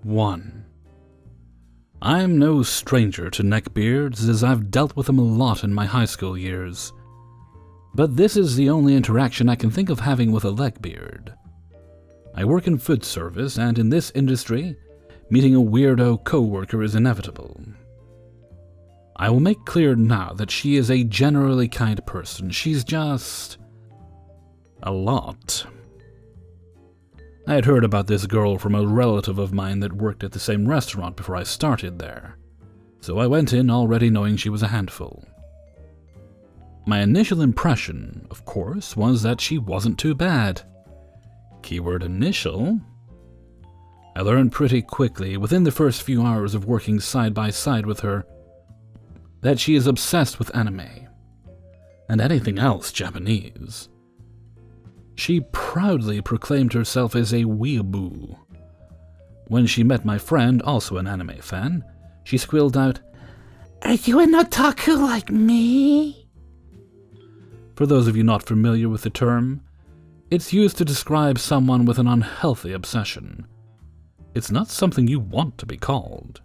1. I'm no stranger to neckbeards, as I've dealt with them a lot in my high school years. But this is the only interaction I can think of having with a legbeard. I work in food service, and in this industry, meeting a weirdo co-worker is inevitable. I will make clear now that she is a generally kind person. She's just a lot. I had heard about this girl from a relative of mine that worked at the same restaurant before I started there, so I went in already knowing she was a handful. My initial impression, of course, was that she wasn't too bad. Keyword initial. I learned pretty quickly, within the first few hours of working side by side with her, that she is obsessed with anime, and anything else Japanese. She proudly proclaimed herself as a weeaboo. When she met my friend, also an anime fan, she squealed out, "Are you an otaku like me?" For those of you not familiar with the term, it's used to describe someone with an unhealthy obsession. It's not something you want to be called.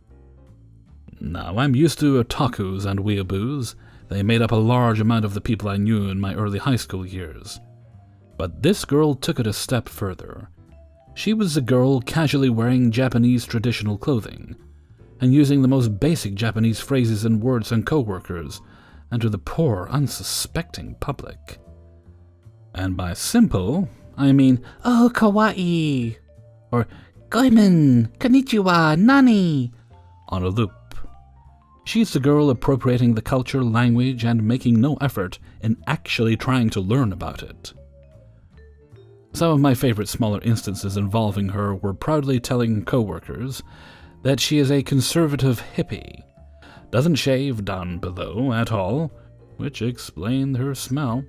Now, I'm used to otakus and weeaboos. They made up a large amount of the people I knew in my early high school years. But this girl took it a step further. She was a girl casually wearing Japanese traditional clothing, and using the most basic Japanese phrases and words on coworkers, and to the poor, unsuspecting public. And by simple, I mean, "Oh, kawaii," or "Goimen, konnichiwa, nani," on a loop. She's the girl appropriating the culture, language, and making no effort in actually trying to learn about it. Some of my favorite smaller instances involving her were proudly telling coworkers that she is a conservative hippie, doesn't shave down below at all, which explained her smell,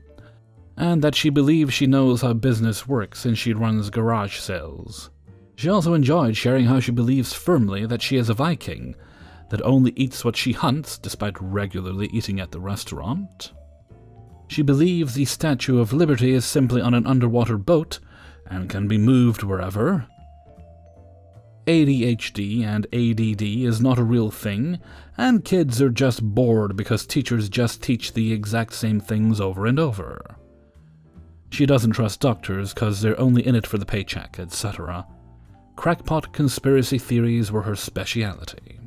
and that she believes she knows how business works since she runs garage sales. She also enjoyed sharing how she believes firmly that she is a Viking, that only eats what she hunts despite regularly eating at the restaurant. She believes the Statue of Liberty is simply on an underwater boat and can be moved wherever. ADHD and ADD is not a real thing, and kids are just bored because teachers just teach the exact same things over and over. She doesn't trust doctors because they're only in it for the paycheck, etc. Crackpot conspiracy theories were her speciality.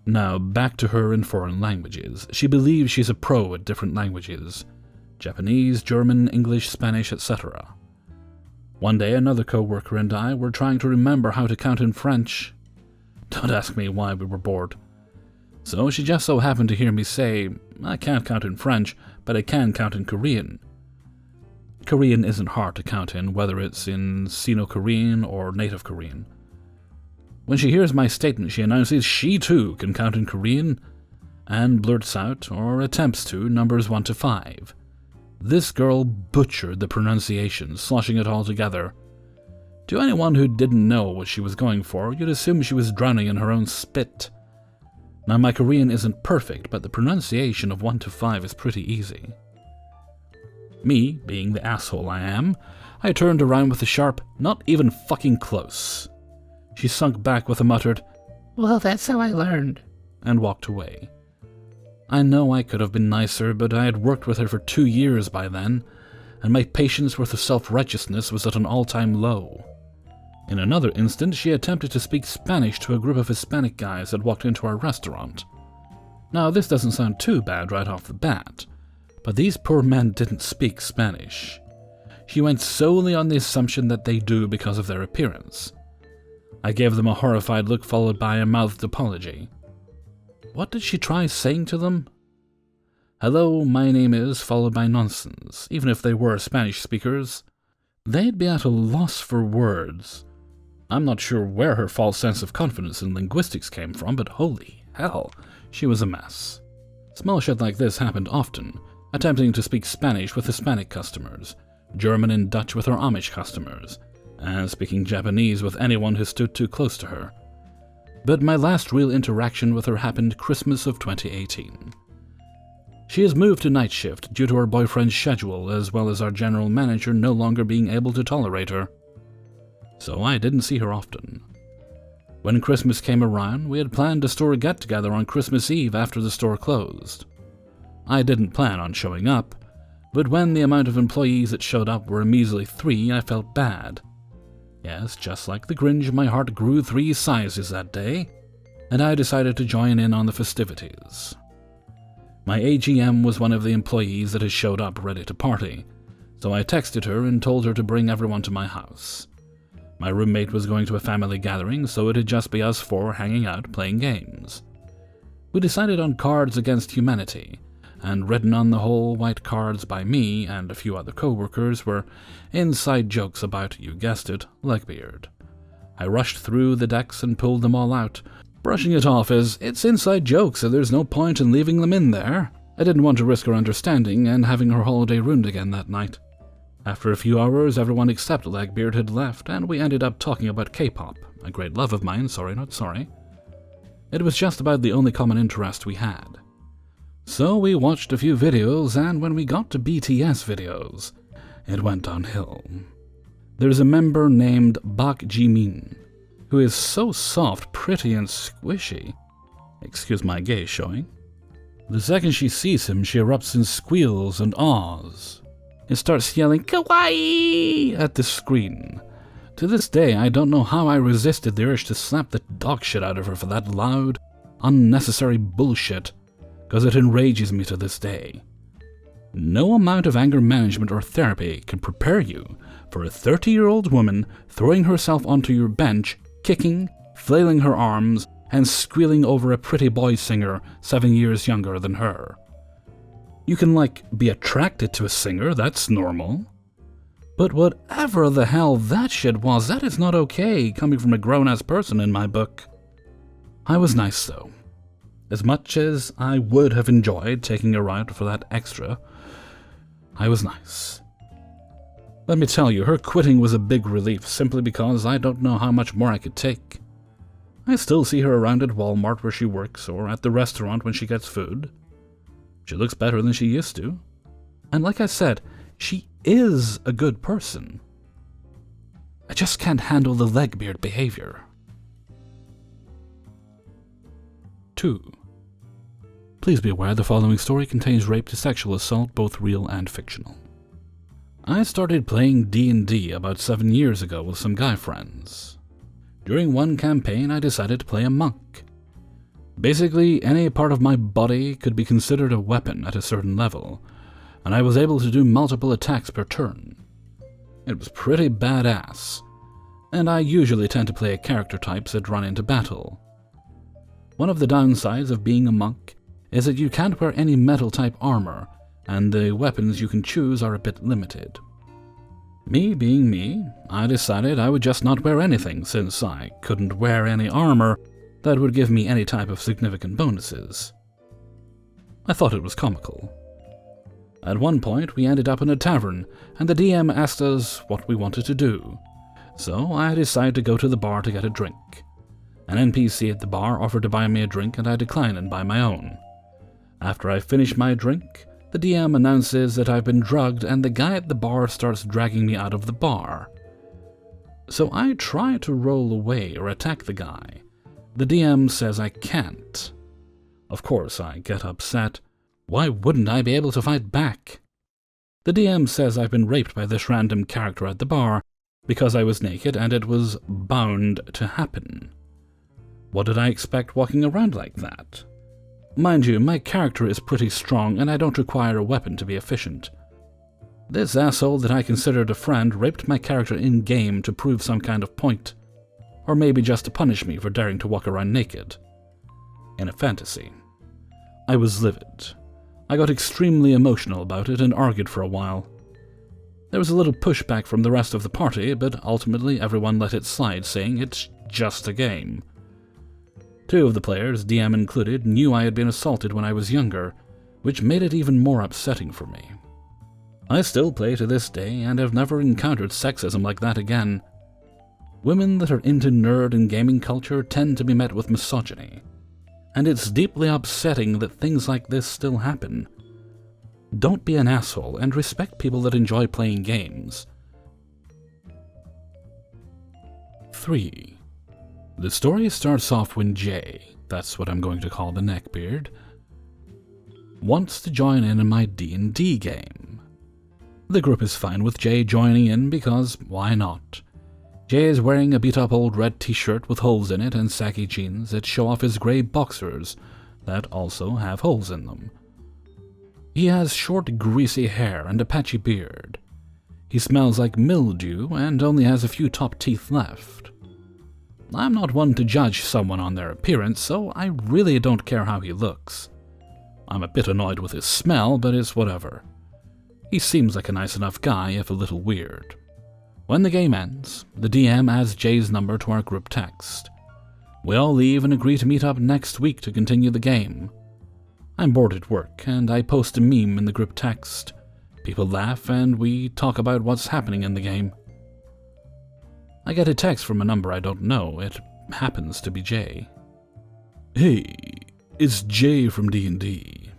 Now, back to her in foreign languages. She believes she's a pro at different languages. Japanese, German, English, Spanish, etc. One day, another co-worker and I were trying to remember how to count in French. Don't ask me why we were bored. So she just so happened to hear me say, "I can't count in French, but I can count in Korean." Korean isn't hard to count in, whether it's in Sino-Korean or Native Korean. When she hears my statement, she announces she too can count in Korean, and blurts out, or attempts to, numbers 1 to 5. This girl butchered the pronunciation, sloshing it all together. To anyone who didn't know what she was going for, you'd assume she was drowning in her own spit. Now, my Korean isn't perfect, but the pronunciation of 1 to 5 is pretty easy. Me, being the asshole I am, I turned around with a sharp, "Not even fucking close." She sunk back with a muttered, "Well, that's how I learned," and walked away. I know I could have been nicer, but I had worked with her for 2 years by then, and my patience with her self-righteousness was at an all-time low. In another instant, she attempted to speak Spanish to a group of Hispanic guys that walked into our restaurant. Now, this doesn't sound too bad right off the bat, but these poor men didn't speak Spanish. She went solely on the assumption that they do because of their appearance. I gave them a horrified look followed by a mouthed apology. What did she try saying to them? "Hello, my name is," followed by nonsense, even if they were Spanish speakers. They'd be at a loss for words. I'm not sure where her false sense of confidence in linguistics came from, but holy hell, she was a mess. Small shit like this happened often, attempting to speak Spanish with Hispanic customers, German and Dutch with her Amish customers, and speaking Japanese with anyone who stood too close to her. But my last real interaction with her happened Christmas of 2018. She has moved to night shift due to her boyfriend's schedule, as well as our general manager no longer being able to tolerate her. So I didn't see her often. When Christmas came around, we had planned a store get-together on Christmas Eve after the store closed. I didn't plan on showing up, but when the amount of employees that showed up were a measly 3, I felt bad. Yes, just like the Grinch, my heart grew 3 sizes that day, and I decided to join in on the festivities. My AGM was one of the employees that had showed up ready to party, so I texted her and told her to bring everyone to my house. My roommate was going to a family gathering, so it'd just be us 4 hanging out playing games. We decided on Cards Against Humanity, and written on the whole white cards by me and a few other co-workers were inside jokes about, you guessed it, Neckbeard. I rushed through the decks and pulled them all out, brushing it off as, it's inside jokes, so there's no point in leaving them in there. I didn't want to risk her understanding and having her holiday ruined again that night. After a few hours, everyone except Neckbeard had left, and we ended up talking about K-pop, a great love of mine, sorry not sorry. It was just about the only common interest we had. So we watched a few videos, and when we got to BTS videos, it went downhill. There's a member named Bak Jimin, who is so soft, pretty, and squishy. Excuse my gaze showing. The second she sees him, she erupts in squeals and ahs, and starts yelling kawaii at the screen. To this day, I don't know how I resisted the urge to slap the dog shit out of her for that loud, unnecessary bullshit, because it enrages me to this day. No amount of anger management or therapy can prepare you for a 30-year-old woman throwing herself onto your bench, kicking, flailing her arms, and squealing over a pretty boy singer 7 years younger than her. You can, be attracted to a singer, that's normal. But whatever the hell that shit was, that is not okay, coming from a grown-ass person in my book. I was nice, though. As much as I would have enjoyed taking her out for that extra, I was nice. Let me tell you, her quitting was a big relief, simply because I don't know how much more I could take. I still see her around at Walmart where she works, or at the restaurant when she gets food. She looks better than she used to. And like I said, she is a good person. I just can't handle the Neckbeard behavior. 2. Please be aware the following story contains rape to sexual assault, both real and fictional. I started playing D&D about 7 years ago with some guy friends. During one campaign, I decided to play a monk. Basically, any part of my body could be considered a weapon at a certain level, and I was able to do multiple attacks per turn. It was pretty badass, and I usually tend to play character types that run into battle. One of the downsides of being a monk is that you can't wear any metal-type armor, and the weapons you can choose are a bit limited. Me being me, I decided I would just not wear anything, since I couldn't wear any armor that would give me any type of significant bonuses. I thought it was comical. At one point, we ended up in a tavern, and the DM asked us what we wanted to do, so I decided to go to the bar to get a drink. An NPC at the bar offered to buy me a drink, and I declined and buy my own. After I finish my drink, the DM announces that I've been drugged, and the guy at the bar starts dragging me out of the bar. So I try to roll away or attack the guy. The DM says I can't. Of course, I get upset. Why wouldn't I be able to fight back? The DM says I've been raped by this random character at the bar because I was naked and it was bound to happen. What did I expect walking around like that? Mind you, my character is pretty strong and I don't require a weapon to be efficient. This asshole that I considered a friend raped my character in-game to prove some kind of point, or maybe just to punish me for daring to walk around naked. In a fantasy. I was livid. I got extremely emotional about it and argued for a while. There was a little pushback from the rest of the party, but ultimately everyone let it slide, saying it's just a game. 2 of the players, DM included, knew I had been assaulted when I was younger, which made it even more upsetting for me. I still play to this day and have never encountered sexism like that again. Women that are into nerd and gaming culture tend to be met with misogyny, and it's deeply upsetting that things like this still happen. Don't be an asshole and respect people that enjoy playing games. 3. The story starts off when Jay, that's what I'm going to call the Neckbeard, wants to join in my D&D game. The group is fine with Jay joining in because why not? Jay is wearing a beat-up old red t-shirt with holes in it and saggy jeans that show off his grey boxers that also have holes in them. He has short, greasy hair and a patchy beard. He smells like mildew and only has a few top teeth left. I'm not one to judge someone on their appearance, so I really don't care how he looks. I'm a bit annoyed with his smell, but it's whatever. He seems like a nice enough guy, if a little weird. When the game ends, the DM adds Jay's number to our group text. We all leave and agree to meet up next week to continue the game. I'm bored at work, and I post a meme in the group text. People laugh, and we talk about what's happening in the game. I get a text from a number I don't know. It happens to be Jay. Hey, it's Jay from D&D.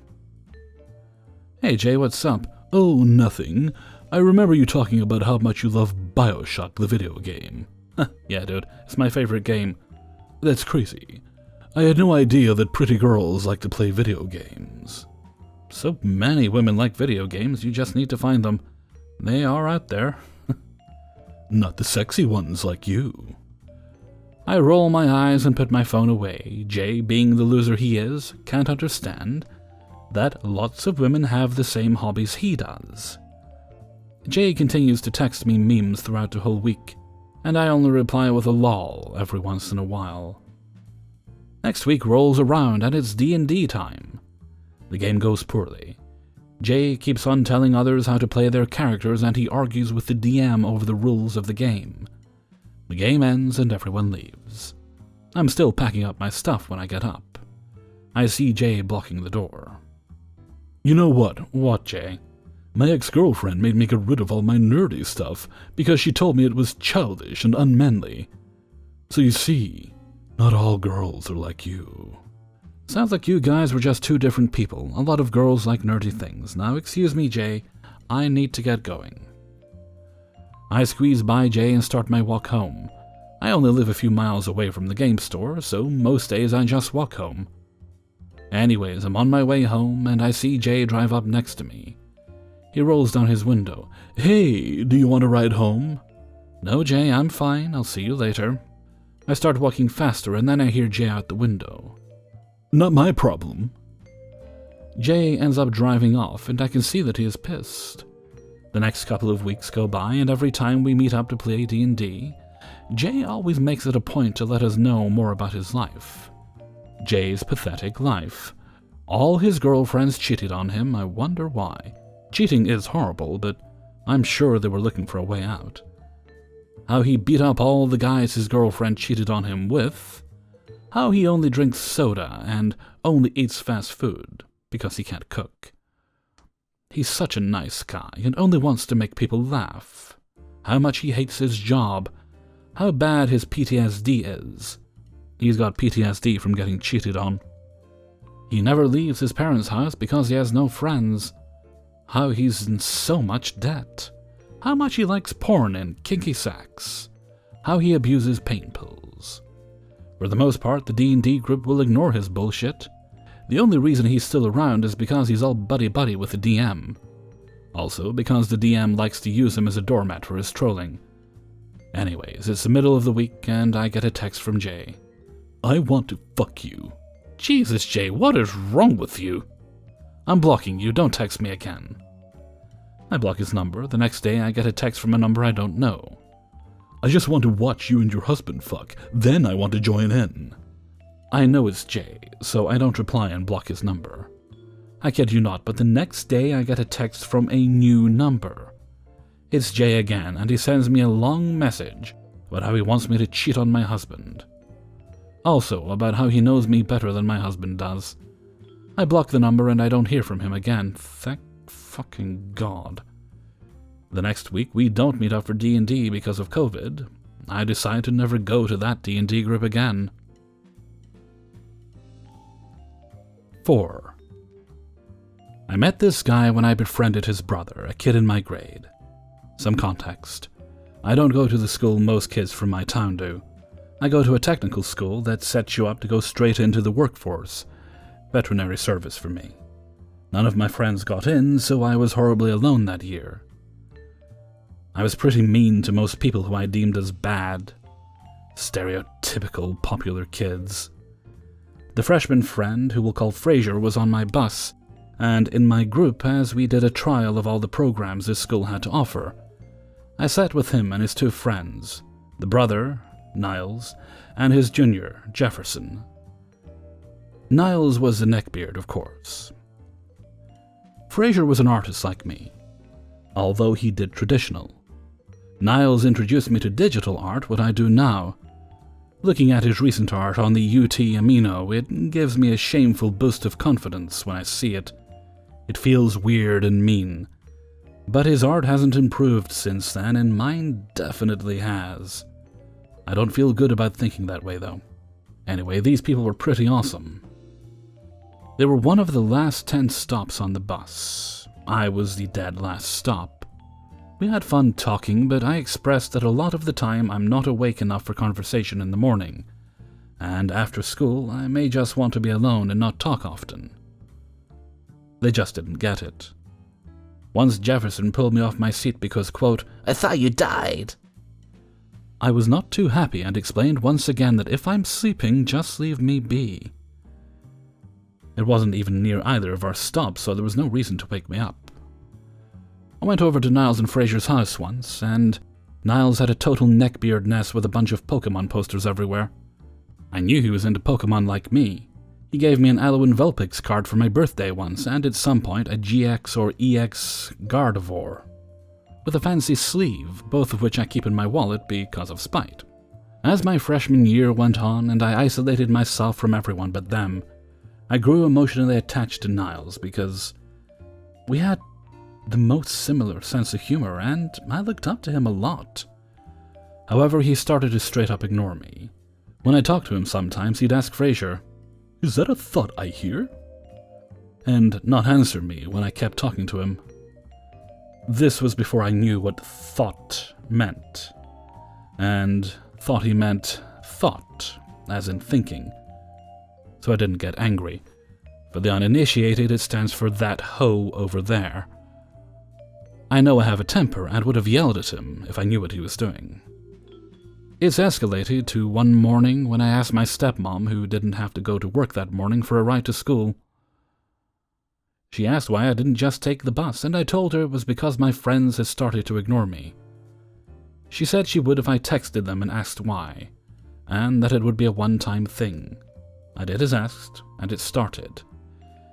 Hey Jay, what's up? Oh, nothing. I remember you talking about how much you love BioShock, the video game. Yeah, dude, it's my favorite game. That's crazy. I had no idea that pretty girls like to play video games. So many women like video games, you just need to find them. They are out there. Not the sexy ones like you. I roll my eyes and put my phone away. Jay, being the loser he is, can't understand that lots of women have the same hobbies he does. Jay continues to text me memes throughout the whole week, and I only reply with a lol every once in a while. Next week rolls around and it's D&D time. The game goes poorly. Jay keeps on telling others how to play their characters and he argues with the DM over the rules of the game. The game ends and everyone leaves. I'm still packing up my stuff when I get up. I see Jay blocking the door. You know what? What, Jay? My ex-girlfriend made me get rid of all my nerdy stuff because she told me it was childish and unmanly. So you see, not all girls are like you. Sounds like you guys were just two different people. A lot of girls like nerdy things. Now excuse me, Jay. I need to get going. I squeeze by Jay and start my walk home. I only live a few miles away from the game store, so most days I just walk home. Anyways, I'm on my way home and I see Jay drive up next to me. He rolls down his window. Hey, do you want to ride home? No, Jay, I'm fine. I'll see you later. I start walking faster and then I hear Jay out the window. Not my problem. Jay ends up driving off and I can see that he is pissed. The next couple of weeks go by and every time we meet up to play D&D, Jay always makes it a point to let us know more about his life. Jay's pathetic life. All his girlfriends cheated on him, I wonder why. Cheating is horrible, but I'm sure they were looking for a way out. How he beat up all the guys his girlfriend cheated on him with. How he only drinks soda and only eats fast food because he can't cook. He's such a nice guy and only wants to make people laugh. How much he hates his job. How bad his PTSD is. He's got PTSD from getting cheated on. He never leaves his parents' house because he has no friends. How he's in so much debt. How much he likes porn and kinky sex. How he abuses pain pills. For the most part, the D&D group will ignore his bullshit. The only reason he's still around is because he's all buddy-buddy with the DM. Also, because the DM likes to use him as a doormat for his trolling. Anyways, it's the middle of the week and I get a text from Jay. I want to fuck you. Jesus, Jay, what is wrong with you? I'm blocking you, don't text me again. I block his number. The next day I get a text from a number I don't know. I just want to watch you and your husband fuck, then I want to join in. I know it's Jay, so I don't reply and block his number. I kid you not, but the next day I get a text from a new number. It's Jay again, and he sends me a long message about how he wants me to cheat on my husband. Also, about how he knows me better than my husband does. I block the number and I don't hear from him again. Thank fucking God. The next week, we don't meet up for D&D because of COVID. I decide to never go to that D&D group again. 4. I met this guy when I befriended his brother, a kid in my grade. Some context. I don't go to the school most kids from my town do. I go to a technical school that sets you up to go straight into the workforce. Veterinary service for me. None of my friends got in, so I was horribly alone that year. I was pretty mean to most people who I deemed as bad. Stereotypical popular kids. The freshman friend, who we'll call Fraser, was on my bus, and in my group as we did a trial of all the programs this school had to offer. I sat with him and his two friends, the brother, Niles, and his junior, Jefferson. Niles was a neckbeard, of course. Fraser was an artist like me, although he did traditional. Niles introduced me to digital art, what I do now. Looking at his recent art on the UT Amino, it gives me a shameful boost of confidence when I see it. It feels weird and mean. But his art hasn't improved since then, and mine definitely has. I don't feel good about thinking that way, though. Anyway, these people were pretty awesome. They were one of the last 10 stops on the bus. I was the dead last stop. We had fun talking, but I expressed that a lot of the time I'm not awake enough for conversation in the morning, and after school I may just want to be alone and not talk often. They just didn't get it. Once Jefferson pulled me off my seat because, quote, "I thought you died." I was not too happy and explained once again that if I'm sleeping, just leave me be. It wasn't even near either of our stops, so there was no reason to wake me up. I went over to Niles and Fraser's house once, and Niles had a total neckbeard nest with a bunch of Pokemon posters everywhere. I knew he was into Pokemon like me. He gave me an Alolan Vulpix card for my birthday once, and at some point a GX or EX Gardevoir, with a fancy sleeve, both of which I keep in my wallet because of spite. As my freshman year went on and I isolated myself from everyone but them, I grew emotionally attached to Niles because we had the most similar sense of humor, and I looked up to him a lot. However, he started to straight up ignore me. When I talked to him sometimes, he'd ask Fraser, "Is that a thought I hear?" and not answer me when I kept talking to him. This was before I knew what thought meant, and thought he meant thought, as in thinking. So I didn't get angry. For the uninitiated, it stands for "that hoe over there." I know I have a temper and would have yelled at him if I knew what he was doing. It's escalated to one morning when I asked my stepmom, who didn't have to go to work that morning, for a ride to school. She asked why I didn't just take the bus, and I told her it was because my friends had started to ignore me. She said she would if I texted them and asked why, and that it would be a one-time thing. I did as asked, and it started.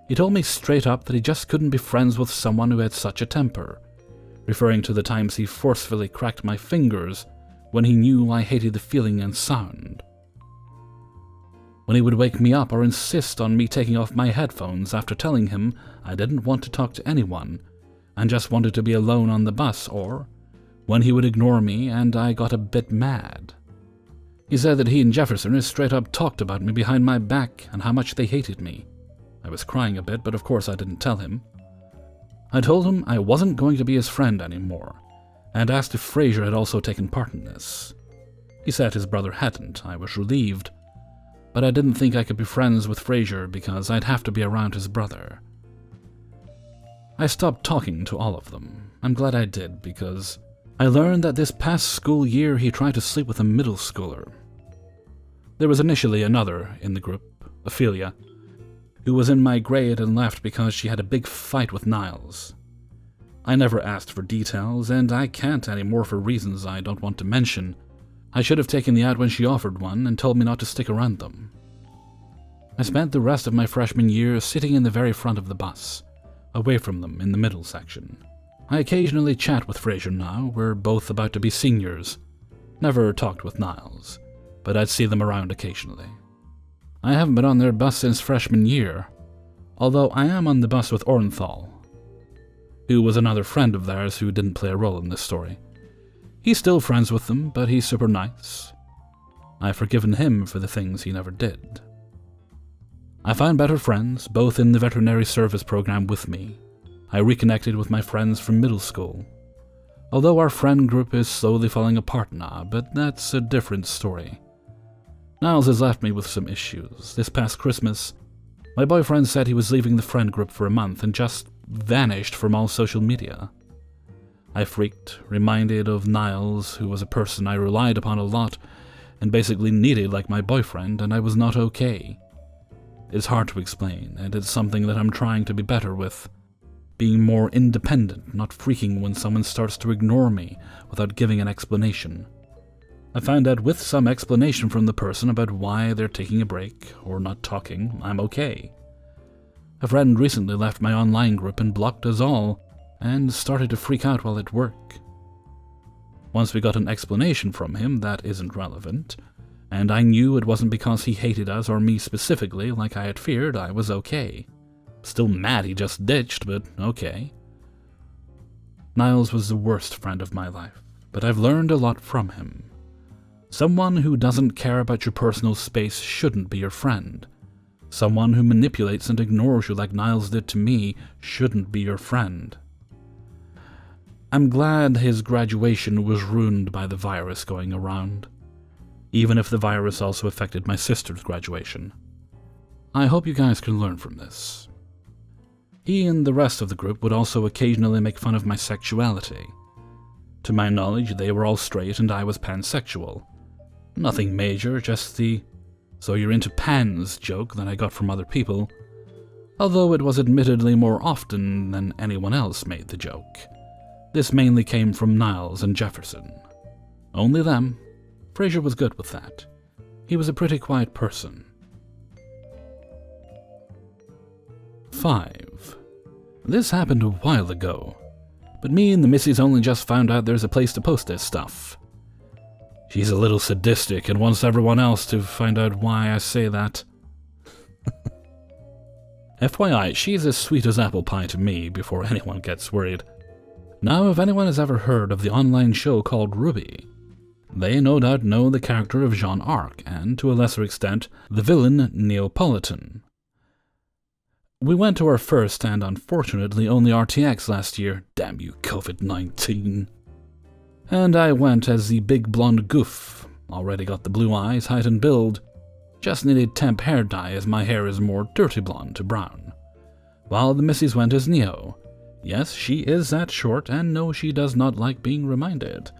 He told me straight up that he just couldn't be friends with someone who had such a temper, referring to the times he forcefully cracked my fingers when he knew I hated the feeling and sound. When he would wake me up or insist on me taking off my headphones after telling him I didn't want to talk to anyone and just wanted to be alone on the bus, or when he would ignore me and I got a bit mad. He said that he and Jefferson had straight up talked about me behind my back and how much they hated me. I was crying a bit, but of course I didn't tell him. I told him I wasn't going to be his friend anymore, and asked if Fraser had also taken part in this. He said his brother hadn't. I was relieved, but I didn't think I could be friends with Fraser because I'd have to be around his brother. I stopped talking to all of them. I'm glad I did, because I learned that this past school year he tried to sleep with a middle schooler. There was initially another in the group, Ophelia, who was in my grade and left because she had a big fight with Niles. I never asked for details, and I can't anymore for reasons I don't want to mention. I should have taken the ad when she offered one and told me not to stick around them. I spent the rest of my freshman year sitting in the very front of the bus, away from them in the middle section. I occasionally chat with Fraser now. We're both about to be seniors. Never talked with Niles, but I'd see them around occasionally. I haven't been on their bus since freshman year, although I am on the bus with Orenthal, who was another friend of theirs who didn't play a role in this story. He's still friends with them, but he's super nice. I've forgiven him for the things he never did. I found better friends, both in the veterinary service program with me. I reconnected with my friends from middle school, although our friend group is slowly falling apart now, but that's a different story. Niles has left me with some issues. This past Christmas, my boyfriend said he was leaving the friend group for a month and just vanished from all social media. I freaked, reminded of Niles, who was a person I relied upon a lot and basically needed like my boyfriend, and I was not okay. It's hard to explain, and it's something that I'm trying to be better with. Being more independent, not freaking when someone starts to ignore me without giving an explanation. I found out with some explanation from the person about why they're taking a break or not talking, I'm okay. A friend recently left my online group and blocked us all, and started to freak out while at work. Once we got an explanation from him that isn't relevant, and I knew it wasn't because he hated us or me specifically like I had feared, I was okay. Still mad he just ditched, but okay. Niles was the worst friend of my life, but I've learned a lot from him. Someone who doesn't care about your personal space shouldn't be your friend. Someone who manipulates and ignores you like Niles did to me shouldn't be your friend. I'm glad his graduation was ruined by the virus going around, even if the virus also affected my sister's graduation. I hope you guys can learn from this. He and the rest of the group would also occasionally make fun of my sexuality. To my knowledge, they were all straight and I was pansexual. Nothing major, just the "so you're into pans" joke that I got from other people, although it was admittedly more often than anyone else made the joke. This mainly came from Niles and Jefferson. Only them. Fraser was good with that. He was a pretty quiet person. 5. This happened a while ago, but me and the missus only just found out there's a place to post this stuff. She's a little sadistic and wants everyone else to find out why I say that. FYI, she's as sweet as apple pie to me before anyone gets worried. Now, if anyone has ever heard of the online show called Ruby, they no doubt know the character of Jeanne d'Arc, and, to a lesser extent, the villain Neapolitan. We went to our first and, unfortunately, only RTX last year. Damn you, COVID-19. And I went as the big blonde goof. Already got the blue eyes, height and build. Just needed temp hair dye as my hair is more dirty blonde to brown. While the missus went as Neo. Yes, she is that short, and no, she does not like being reminded.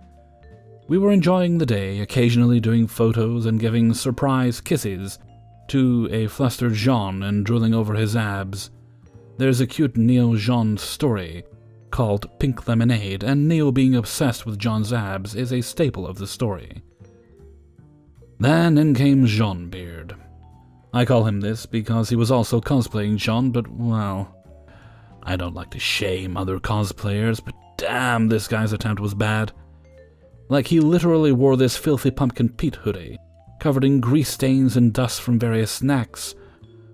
We were enjoying the day, occasionally doing photos and giving surprise kisses to a flustered Jean and drooling over his abs. There's a cute Neo-Jean story called Pink Lemonade, and Neo being obsessed with John's abs is a staple of the story. Then in came Jean Beard. I call him this because he was also cosplaying Jean, but, well, I don't like to shame other cosplayers, but damn, this guy's attempt was bad. Like, he literally wore this filthy Pumpkin Pete hoodie, covered in grease stains and dust from various snacks,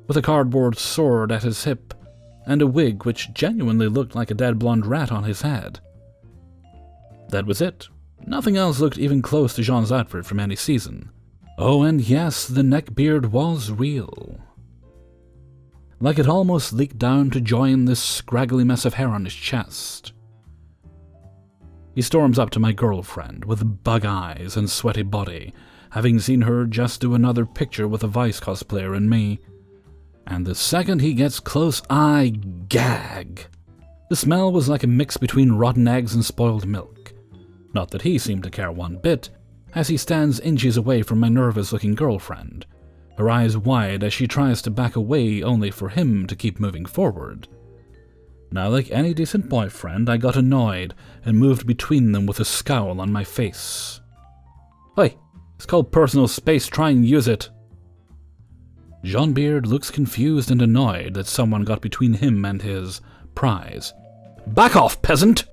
with a cardboard sword at his hip, and a wig which genuinely looked like a dead blonde rat on his head. That was it. Nothing else looked even close to Jean's outfit from any season. Oh, and yes, the neckbeard was real. Like it almost leaked down to join this scraggly mess of hair on his chest. He storms up to my girlfriend with bug eyes and sweaty body, having seen her just do another picture with a Vice cosplayer and me. And the second he gets close, I gag. The smell was like a mix between rotten eggs and spoiled milk. Not that he seemed to care one bit, as he stands inches away from my nervous-looking girlfriend, her eyes wide as she tries to back away only for him to keep moving forward. Now, like any decent boyfriend, I got annoyed and moved between them with a scowl on my face. Hey, it's called personal space, try and use it. Jean Beard looks confused and annoyed that someone got between him and his prize. Back off, peasant!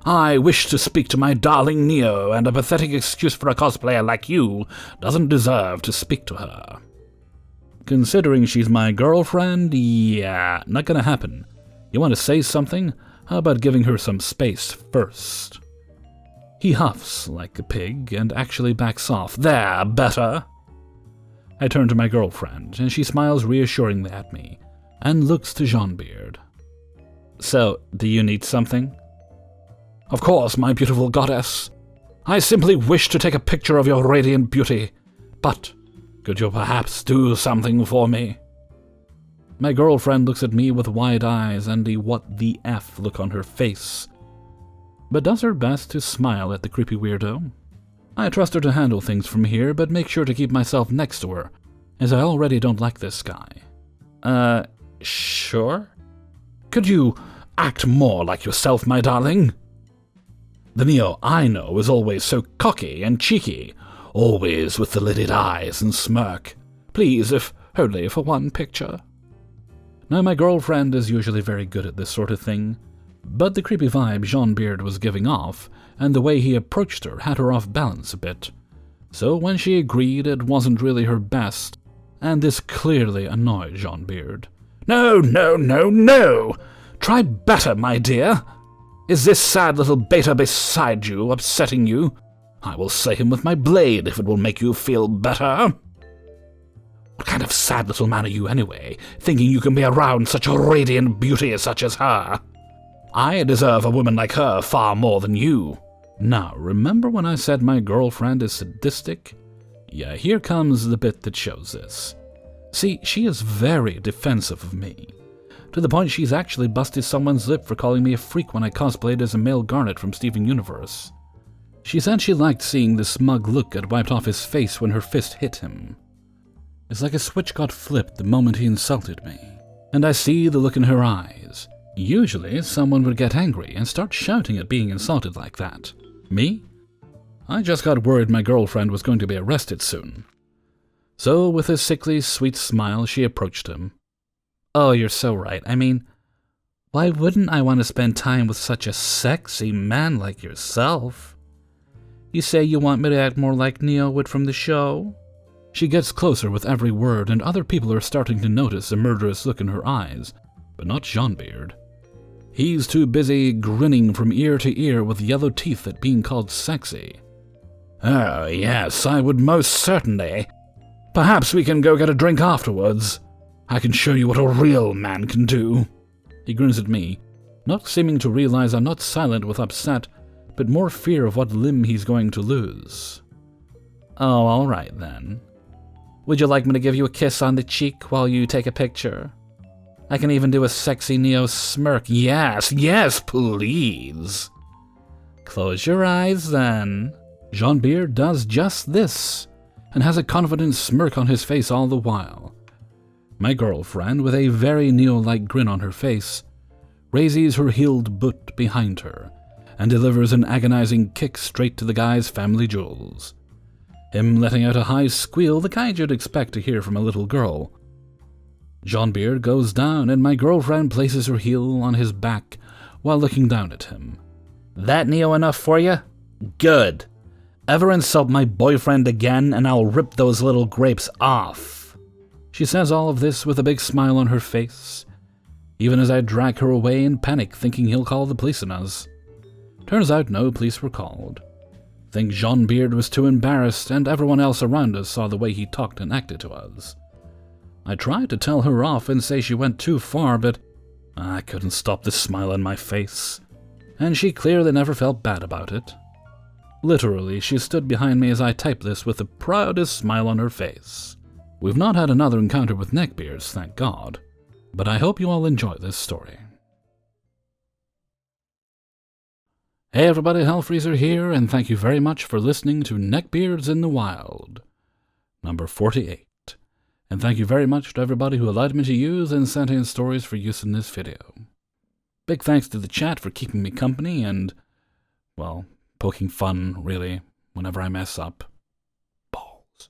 I wish to speak to my darling Neo, and a pathetic excuse for a cosplayer like you doesn't deserve to speak to her. Considering she's my girlfriend, yeah, not gonna happen. You want to say something? How about giving her some space first? He huffs like a pig and actually backs off. There, better! I turn to my girlfriend, and she smiles reassuringly at me, and looks to Jean Beard. So, do you need something? Of course, my beautiful goddess. I simply wish to take a picture of your radiant beauty, but Could you perhaps do something for me? My girlfriend looks at me with wide eyes and a what the F look on her face, but does her best to smile at the creepy weirdo. I trust her to handle things from here, but make sure to keep myself next to her, as I already don't like this guy. Sure? Could you act more like yourself, my darling? The Neo I know is always so cocky and cheeky, always with the lidded eyes and smirk. Please, if only for one picture. Now, my girlfriend is usually very good at this sort of thing, but the creepy vibe Jean-Beard was giving off, and the way he approached her had her off balance a bit. So when she agreed, it wasn't really her best, and this clearly annoyed Jean-Beard. No, no, no, no! Try better, my dear! Is this sad little beta beside you upsetting you? I will slay him with my blade if it will make you feel better. What kind of sad little man are you anyway, thinking you can be around such a radiant beauty such as her? I deserve a woman like her far more than you. Now, remember when I said my girlfriend is sadistic? Yeah, here comes the bit that shows this. See, she is very defensive of me, to the point she's actually busted someone's lip for calling me a freak when I cosplayed as a male Garnet from Steven Universe. She said she liked seeing the smug look it wiped off his face when her fist hit him. It's like a switch got flipped the moment he insulted me, and I see the look in her eyes. Usually, someone would get angry and start shouting at being insulted like that. Me? I just got worried my girlfriend was going to be arrested soon. So, with a sickly, sweet smile, she approached him. Oh, you're so right. I mean, why wouldn't I want to spend time with such a sexy man like yourself? You say you want me to act more like Neo would from the show? She gets closer with every word, and other people are starting to notice a murderous look in her eyes, but not Jean-Beard. He's too busy grinning from ear to ear with yellow teeth at being called sexy. Oh, yes, I would most certainly. Perhaps we can go get a drink afterwards. I can show you what a real man can do. He grins at me, not seeming to realize I'm not silent with upset, but more fear of what limb he's going to lose. Oh, all right then. Would you like me to give you a kiss on the cheek while you take a picture? I can even do a sexy Neo smirk. Yes, yes, please. Close your eyes then. Jean-Beard does just this, and has a confident smirk on his face all the while. My girlfriend, with a very Neo-like grin on her face, raises her heeled boot behind her, and delivers an agonizing kick straight to the guy's family jewels. Him letting out a high squeal, the kind you'd expect to hear from a little girl. Jean-Beard goes down, and my girlfriend places her heel on his back while looking down at him. That Neo enough for you? Good. Ever insult my boyfriend again, and I'll rip those little grapes off. She says all of this with a big smile on her face, even as I drag her away in panic, thinking he'll call the police on us. Turns out no police were called. Think Jean-Beard was too embarrassed, and everyone else around us saw the way he talked and acted to us. I tried to tell her off and say she went too far, but I couldn't stop the smile on my face, and she clearly never felt bad about it. Literally, she stood behind me as I typed this with the proudest smile on her face. We've not had another encounter with Neckbeards, thank God, but I hope you all enjoy this story. Hey everybody, Hellfreezer here, and thank you very much for listening to Neckbeards in the Wild, number 48. And thank you very much to everybody who allowed me to use and sent in stories for use in this video. Big thanks to the chat for keeping me company and, well, poking fun, really, whenever I mess up. Balls.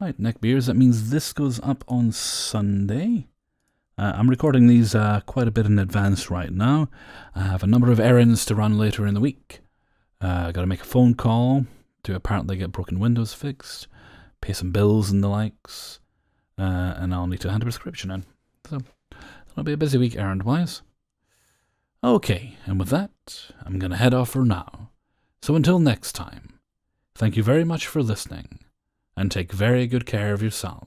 Right, Neckbeards, that means this goes up on Sunday. I'm recording these quite a bit in advance right now. I have a number of errands to run later in the week. I gotta make a phone call to apparently get broken windows fixed, pay some bills and the likes, and I'll need to hand a prescription in. So, it'll be a busy week errand-wise. Okay, and with that, I'm gonna head off for now. So until next time, thank you very much for listening, and take very good care of yourselves.